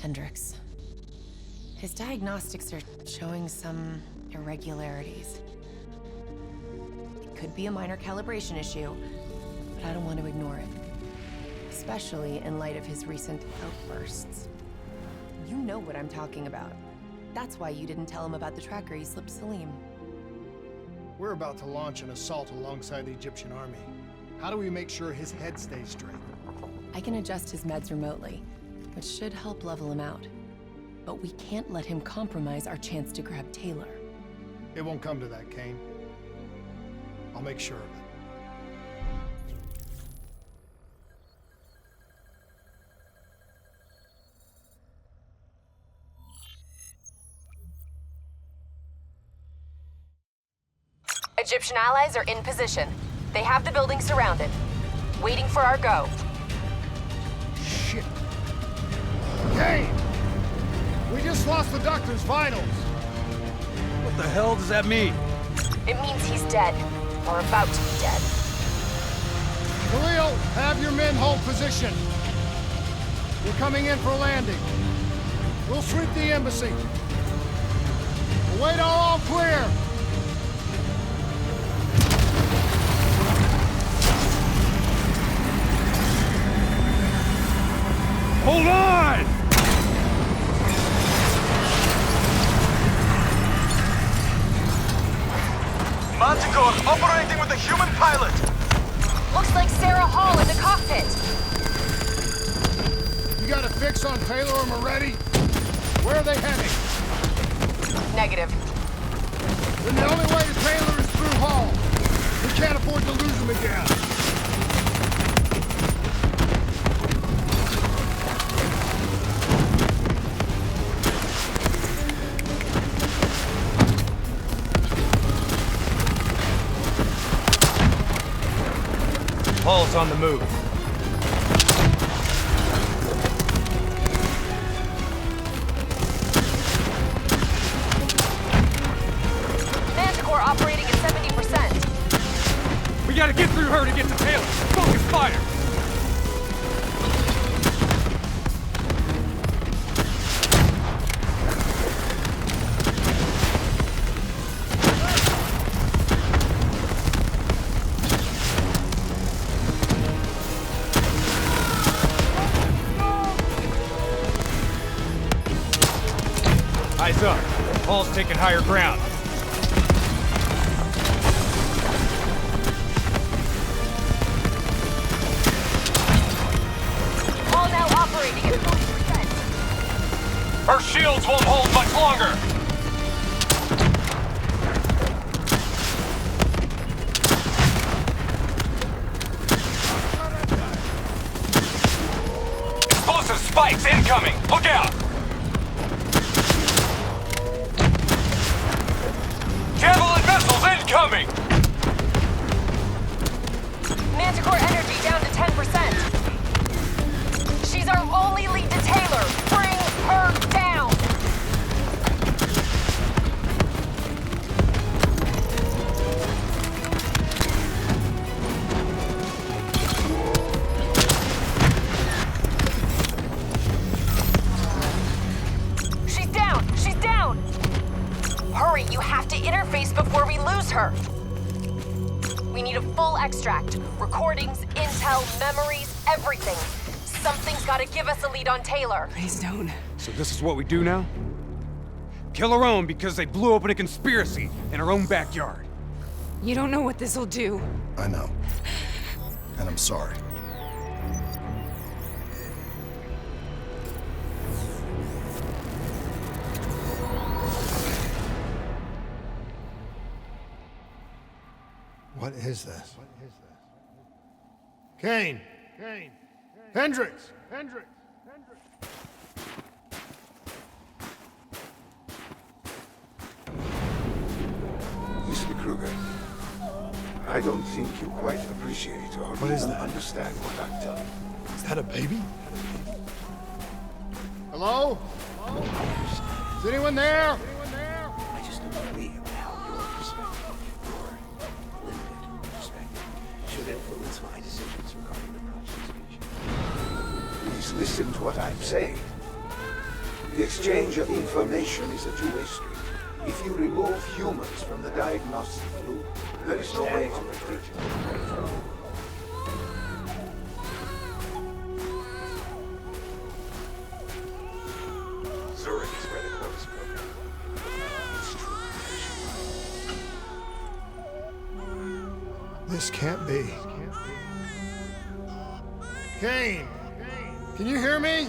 Hendricks. His diagnostics are showing some irregularities. It could be a minor calibration issue, but I don't want to ignore it. Especially in light of his recent outbursts. You know what I'm talking about. That's why you didn't tell him about the tracker you slipped Salim. We're about to launch an assault alongside the Egyptian army. How do we make sure his head stays straight? I can adjust his meds remotely, which should help level him out. But we can't let him compromise our chance to grab Taylor. It won't come to that, Kane. I'll make sure of it. Egyptian allies are in position. They have the building surrounded, waiting for our go. Shit. Kane! We just lost the doctor's vitals. What the hell does that mean? It means he's dead, or about to be dead. Khalil, have your men hold position. We're coming in for a landing. We'll sweep the embassy. We'll wait all clear. Hold on! Manticore operating with a human pilot! Looks like Sarah Hall in the cockpit! You got a fix on Taylor and Moretti? Where are they heading? Negative. Then the only way to Taylor is through Hall. We can't afford to lose them again. Hall's on the move. Manticore operating at 70%. We gotta get through her to get to Taylor. Focus fire! Eyes up. Hall's taking higher ground. Hall now operating at 40%. Her shields won't hold much longer! Explosive spikes incoming! Look out! Javelin missiles incoming! Manticore energy down to 10%. She's our only lead to Taylor. Bring her down! She's down! She's down! Hurry, you have to interface before we lose her! We need a full extract. Recordings, intel, memories, everything. Something's gotta give us a lead on Taylor. Please don't. So this is what we do now? Kill our own because they blew open a conspiracy in our own backyard. You don't know what this'll do. I know. And I'm sorry. What is this? Kane! Kane! Hendricks! Hendricks! Hendricks! Mr. Kruger, I don't think you quite appreciate or What is even that? understand what I'm telling you. Is that a baby? Hello? Hello? Is anyone there? Anyone there? I just don't believe how your perspective, your limited perspective, should influence my decisions regarding the project's future. Please listen to what I'm saying. The exchange of information is a two-way street. If you remove humans from the diagnostic loop, there is no way to predict it. Zurich is where the core is programmed. It's true. This can't be. Kane! Can you hear me?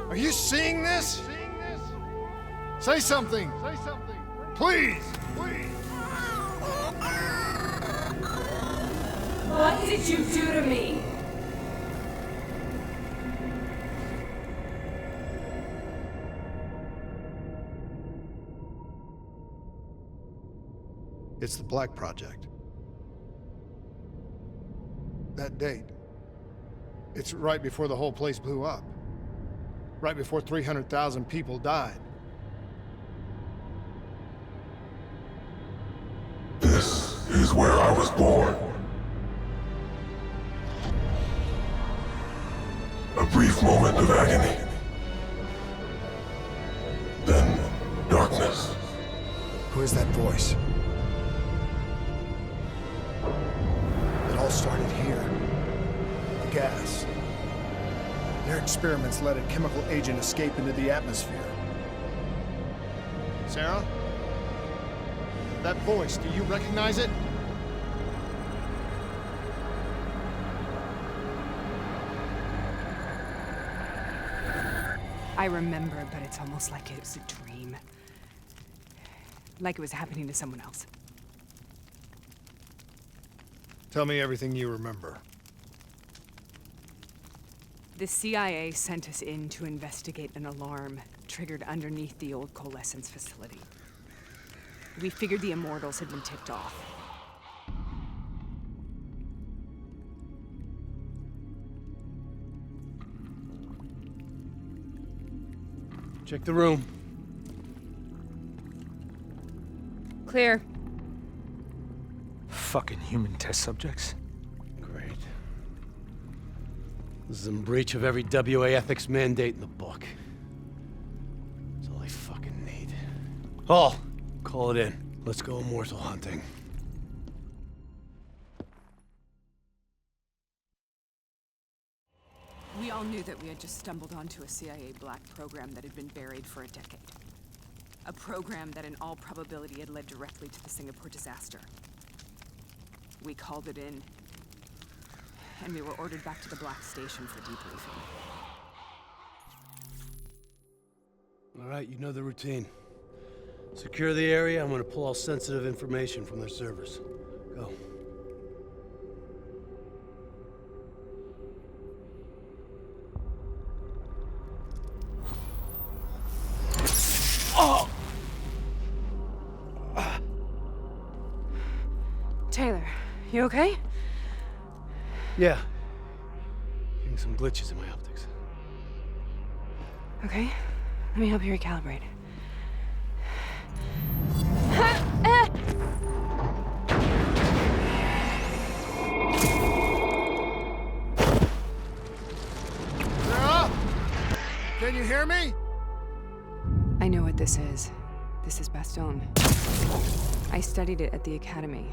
Are you seeing this? Say something! Please! What did you do to me? It's the Black Project. That date. It's right before the whole place blew up. Right before 300,000 people died. This is where I was born. A brief moment of agony. Then darkness. Who is that voice? It all started here. The gas. Their experiments let a chemical agent escape into the atmosphere. Sarah? That voice, do you recognize it? I remember, but it's almost like it was a dream. Like it was happening to someone else. Tell me everything you remember. The CIA sent us in to investigate an alarm triggered underneath the old coalescence facility. We figured the Immortals had been tipped off. Check the room. Clear. Fucking human test subjects. Great. This is in breach of every WA ethics mandate in the book. That's all I fucking need. Oh, call it in. Let's go immortal hunting. We all knew that we had just stumbled onto a CIA black program that had been buried for a decade. A program that in all probability had led directly to the Singapore disaster. We called it in, and we were ordered back to the Black Station for debriefing. All right, you know the routine. Secure the area. I'm gonna pull all sensitive information from their servers. Go. Taylor, you okay? Yeah. Getting some glitches in my optics. Okay, let me help you recalibrate. Sarah? Can you hear me? I know what this is. This is Bastogne. I studied it at the Academy.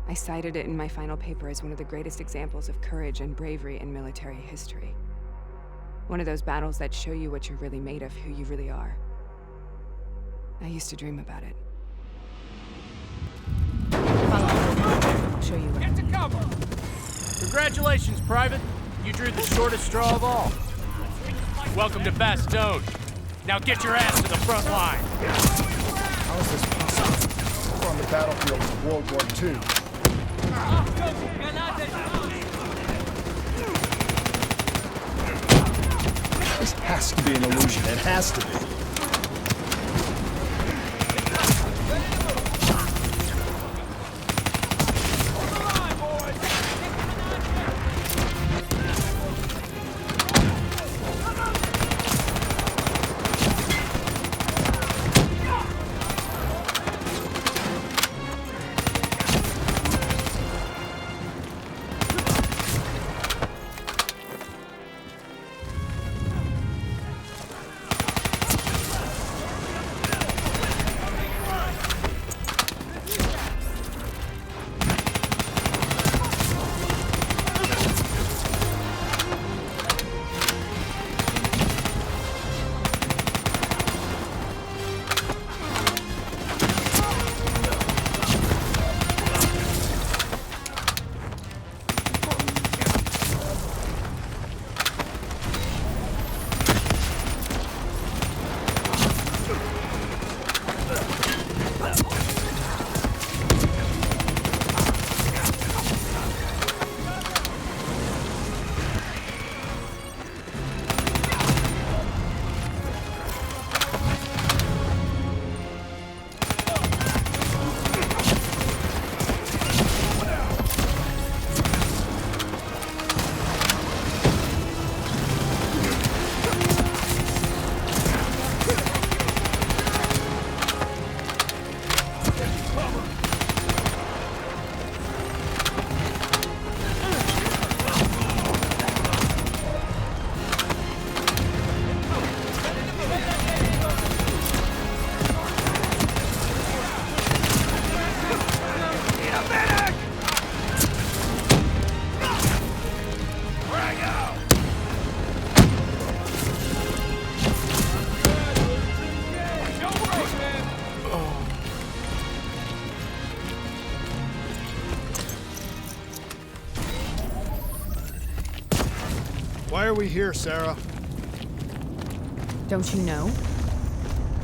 I cited it in my final paper as one of the greatest examples of courage and bravery in military history. One of those battles that show you what you're really made of, who you really are. I used to dream about it. I'll show you what. Get to cover! Congratulations, Private. You drew the shortest straw of all. Welcome to Bastogne. Now get your ass to the front line. How is this possible? We're on the battlefield of World War II. This has to be an illusion. It has to be. Why are we here, Sarah? Don't you know?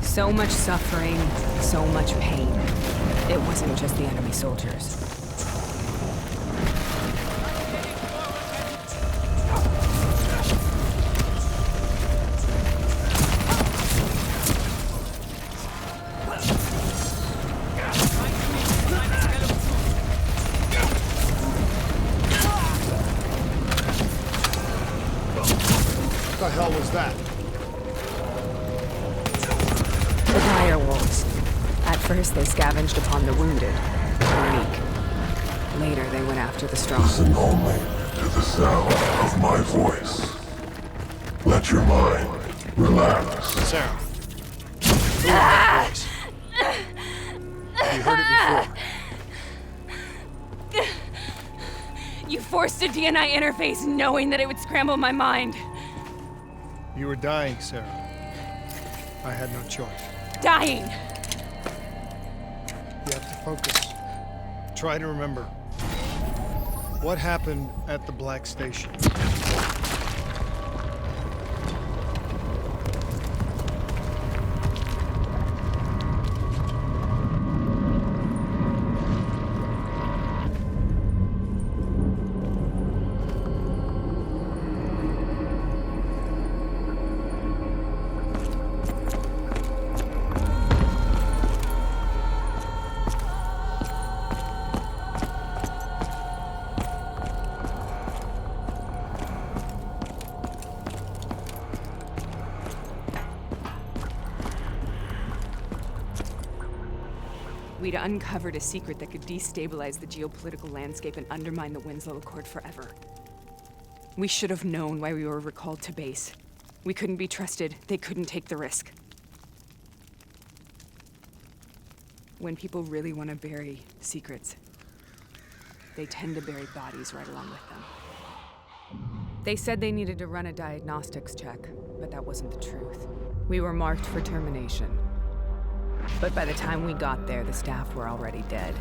So much suffering, so much pain. It wasn't just the enemy soldiers. What the hell was that? The dire wolves. At first, they scavenged upon the wounded, the weak. Later, they went after the strong. Listen only to the sound of my voice. Let your mind relax. Sarah. Who is that voice? Have you heard it before? You forced a DNI interface knowing that it would scramble my mind. You were dying, Sarah. I had no choice. Dying! You have to focus. Try to remember. What happened at the Black Station? We'd uncovered a secret that could destabilize the geopolitical landscape and undermine the Winslow Accord forever. We should have known why we were recalled to base. We couldn't be trusted. They couldn't take the risk. When people really want to bury secrets, they tend to bury bodies right along with them. They said they needed to run a diagnostics check, but that wasn't the truth. We were marked for termination. But by the time we got there, the staff were already dead.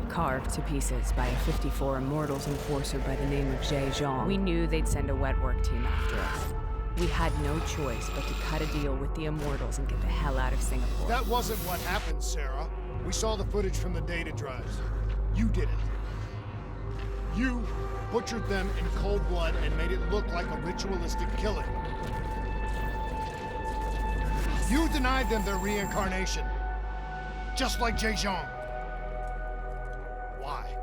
Carved to pieces by a 54 Immortals enforcer by the name of Jay Zhang. We knew they'd send a wet work team after us. We had no choice but to cut a deal with the Immortals and get the hell out of Singapore. That wasn't what happened, Sarah. We saw the footage from the data drives. You did it. You butchered them in cold blood and made it look like a ritualistic killing. You denied them their reincarnation. Just like Jay Zhang. Why?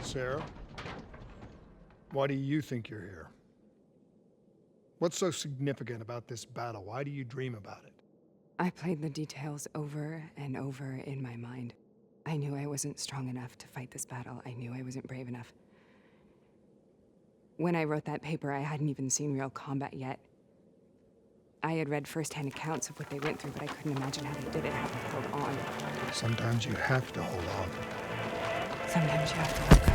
Sarah? Why do you think you're here? What's so significant about this battle? Why do you dream about it? I played the details over and over in my mind. I knew I wasn't strong enough to fight this battle. I knew I wasn't brave enough. When I wrote that paper, I hadn't even seen real combat yet. I had read first-hand accounts of what they went through, but I couldn't imagine how they did it, how they held on. Sometimes you have to hold on. Sometimes you have to let go.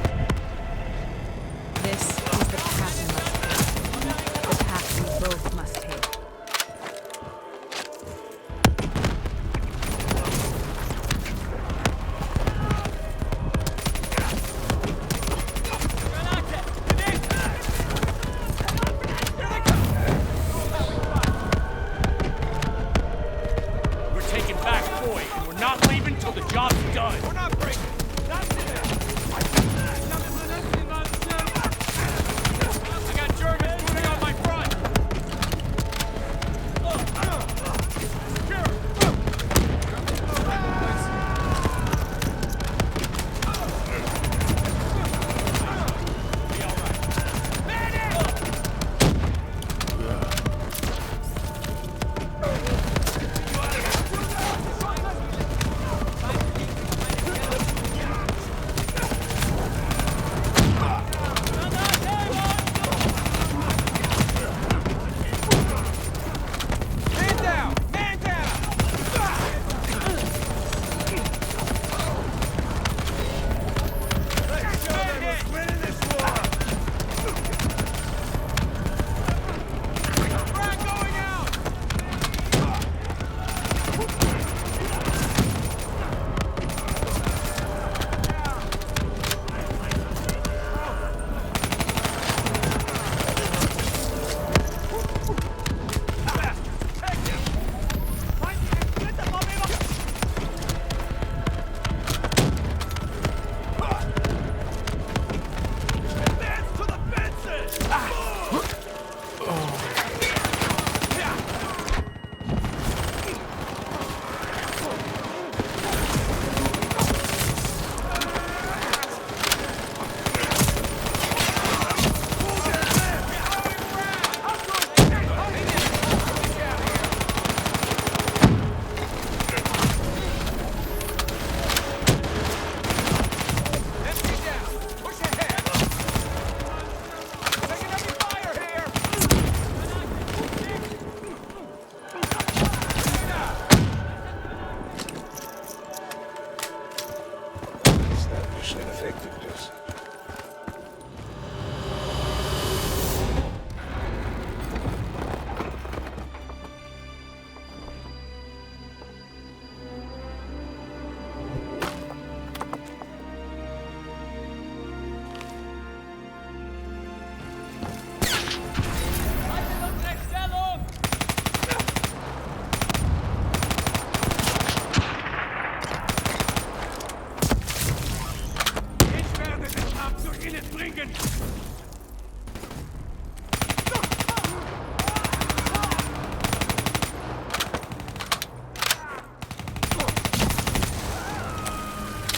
This is the path we must take. The path we both must take. We're taking back Foy, and we're not leaving till the job's done. We're not breaking. I got Germans moving on my front.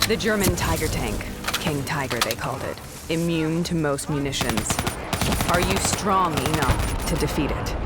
The German Tiger tank. King Tiger, they called it. Immune to most munitions. Are you strong enough to defeat it?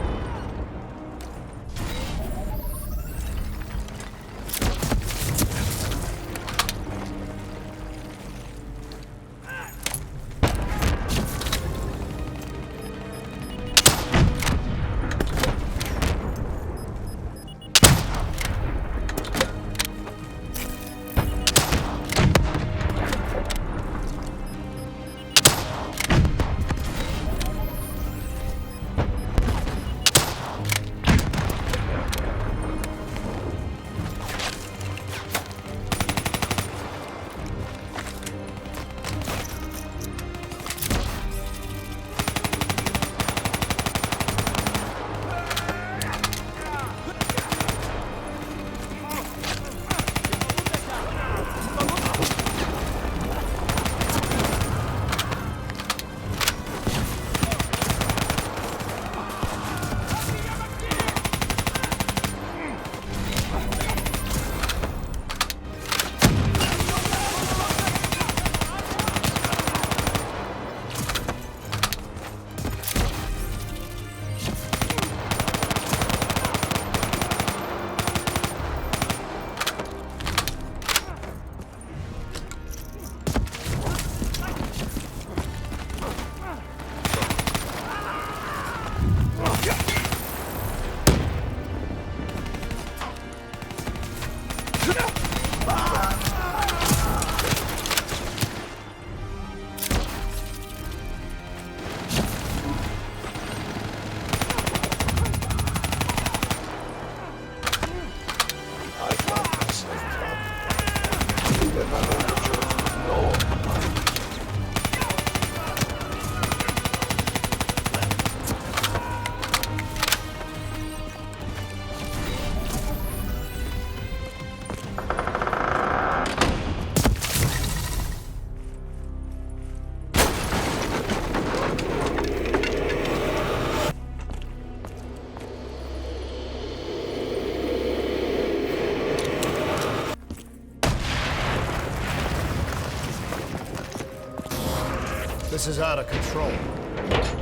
This is out of control.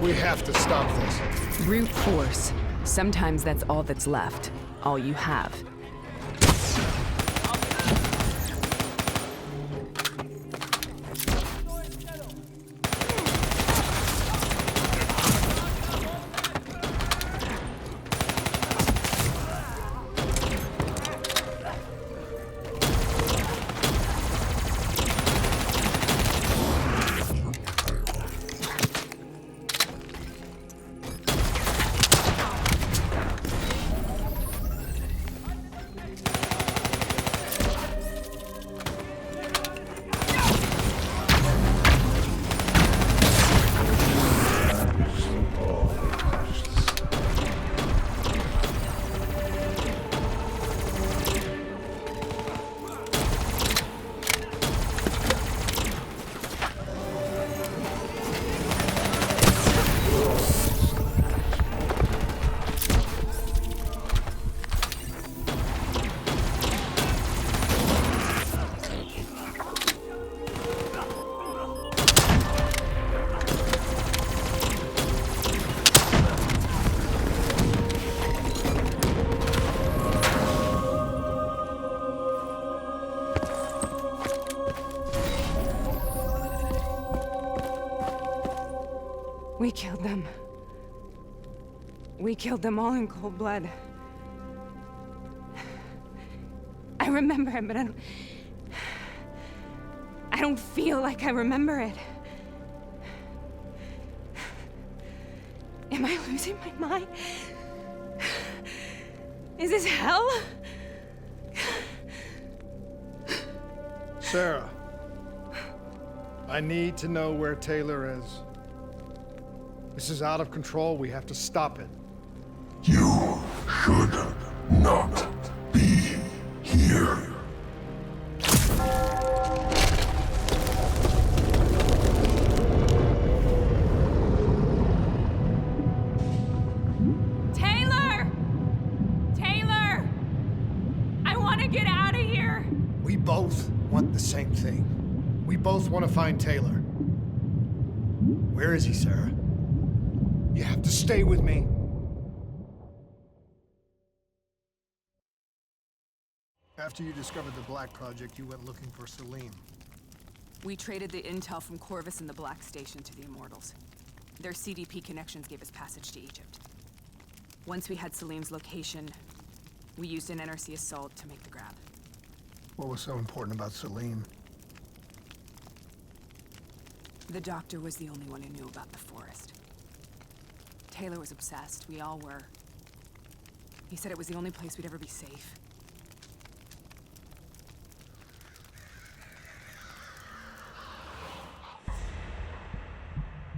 We have to stop this. Brute force. Sometimes that's all that's left. All you have. We killed them. We killed them all in cold blood. I remember it, but I don't feel like I remember it. Am I losing my mind? Is this hell? Sarah, I need to know where Taylor is. This is out of control. We have to stop it. You should not be here. Taylor! Taylor! I want to get out of here! We both want the same thing. We both want to find Taylor. Where is he, Sarah? You have to stay with me. After you discovered the Black Project, you went looking for Salim. We traded the intel from Corvus and the Black Station to the Immortals. Their CDP connections gave us passage to Egypt. Once we had Salim's location, we used an NRC assault to make the grab. What was so important about Salim? The doctor was the only one who knew about the forest. Taylor was obsessed. We all were. He said it was the only place we'd ever be safe.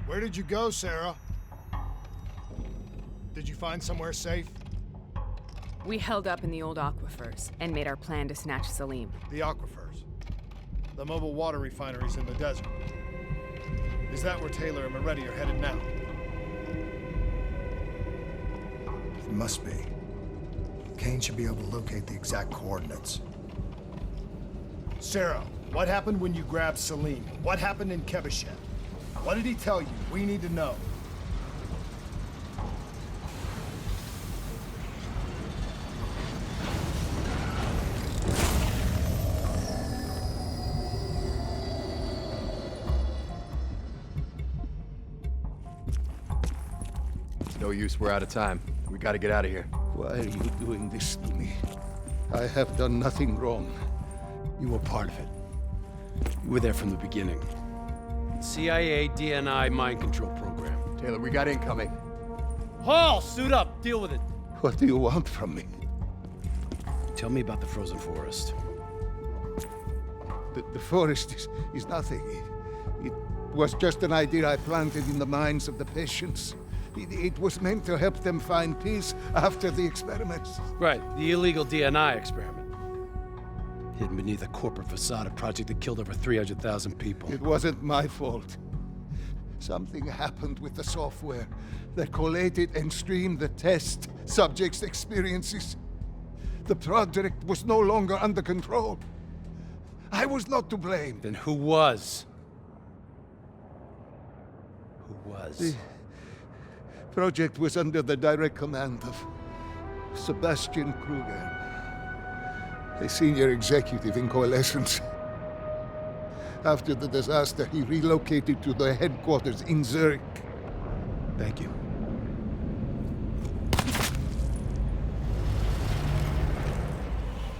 Where did you go, Sarah? Did you find somewhere safe? We held up in the old aquifers and made our plan to snatch Salim. The aquifers. The mobile water refineries in the desert. Is that where Taylor and Moretti are headed now? It must be. Kane should be able to locate the exact coordinates. Sarah, what happened when you grabbed Salim? What happened in Kebashet? What did he tell you? We need to know. No use, we're out of time. We gotta get out of here. Why are you doing this to me? I have done nothing wrong. You were part of it. You were there from the beginning. CIA, DNI, mind control program. Taylor, we got incoming. Hall, suit up, deal with it. What do you want from me? Tell me about the frozen forest. The forest is nothing. It was just an idea I planted in the minds of the patients. It was meant to help them find peace after the experiments. Right, the illegal DNI experiment. Hidden beneath a corporate facade, a project that killed over 300,000 people. It wasn't my fault. Something happened with the software that collated and streamed the test subjects' experiences. The project was no longer under control. I was not to blame. Then who was? Who was? The project was under the direct command of Sebastian Kruger, a senior executive in Coalescence. After the disaster, he relocated to the headquarters in Zurich. Thank you.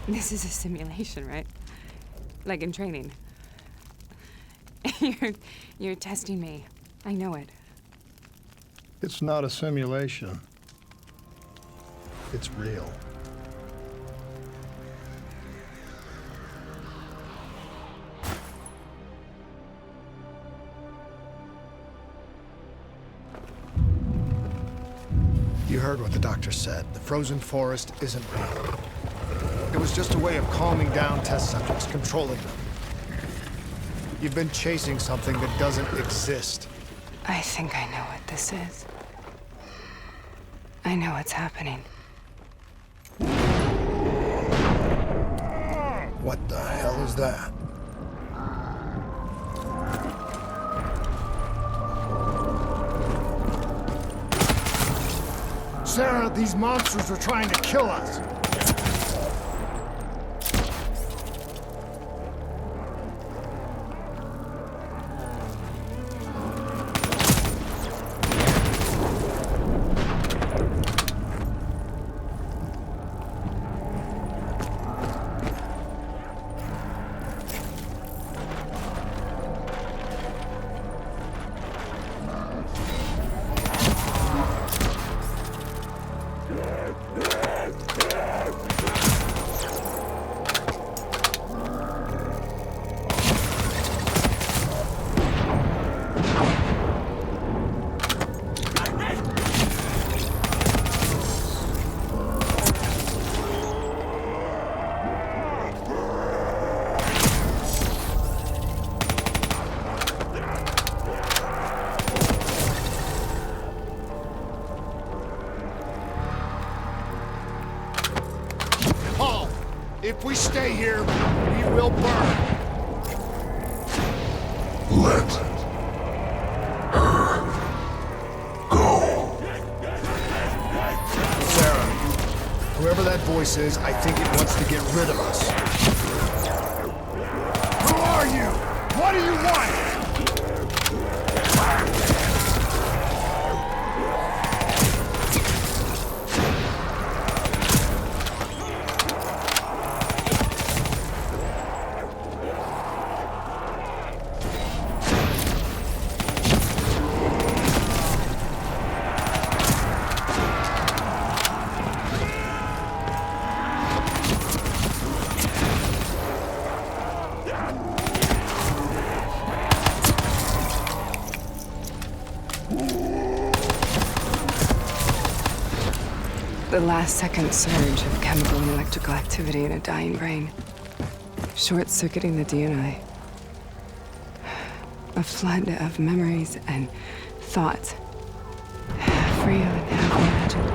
This is a simulation, right? Like in training. You're testing me. I know it. It's not a simulation. It's real. You heard what the doctor said. The frozen forest isn't real. It was just a way of calming down test subjects, controlling them. You've been chasing something that doesn't exist. I think I know what this is. I know what's happening. What the hell is that? Sarah, these monsters are trying to kill us. If we stay here, we will burn. Let her go. Sarah, whoever that voice is, I think it wants to get rid of us. Who are you? What do you want? The last-second surge of chemical and electrical activity in a dying brain. Short-circuiting the DNA. A flood of memories and thoughts. Half real and half imagined.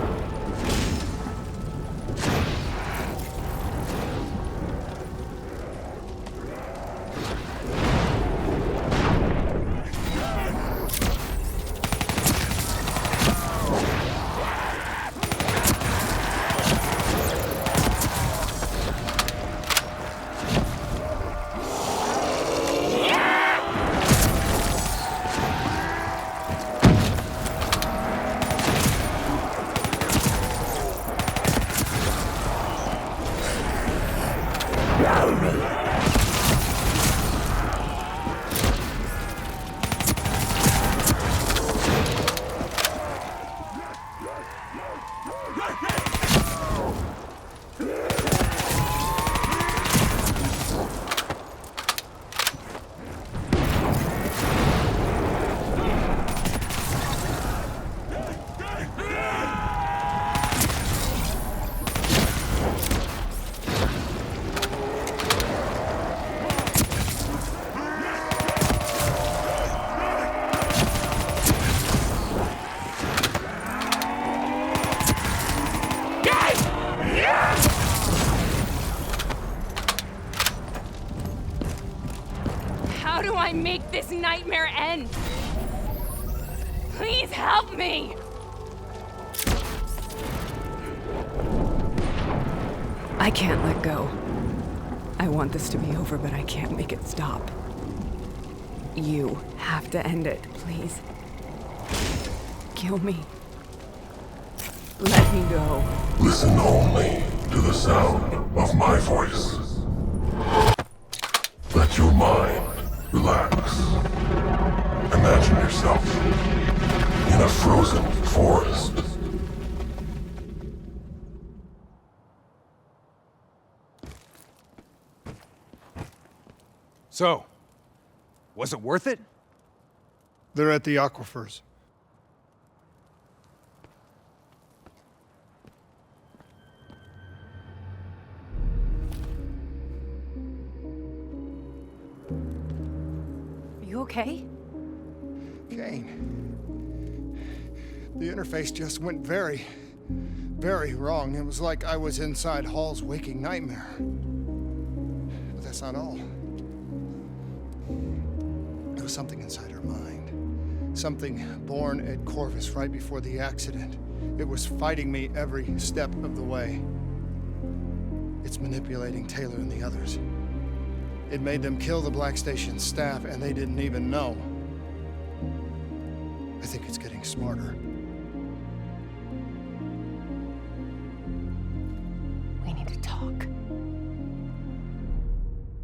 How do I make this nightmare end? Please help me! I can't let go. I want this to be over, but I can't make it stop. You have to end it, please. Kill me. Let me go. Listen only to the sound of my voice. Let your mind relax. Imagine yourself in a frozen forest. So, was it worth it? They're at the aquifers. Are you okay? Kane. The interface just went very, very wrong. It was like I was inside Hall's waking nightmare. But that's not all. There was something inside her mind. Something born at Corvus right before the accident. It was fighting me every step of the way. It's manipulating Taylor and the others. It made them kill the Black Station staff, and they didn't even know. I think it's getting smarter.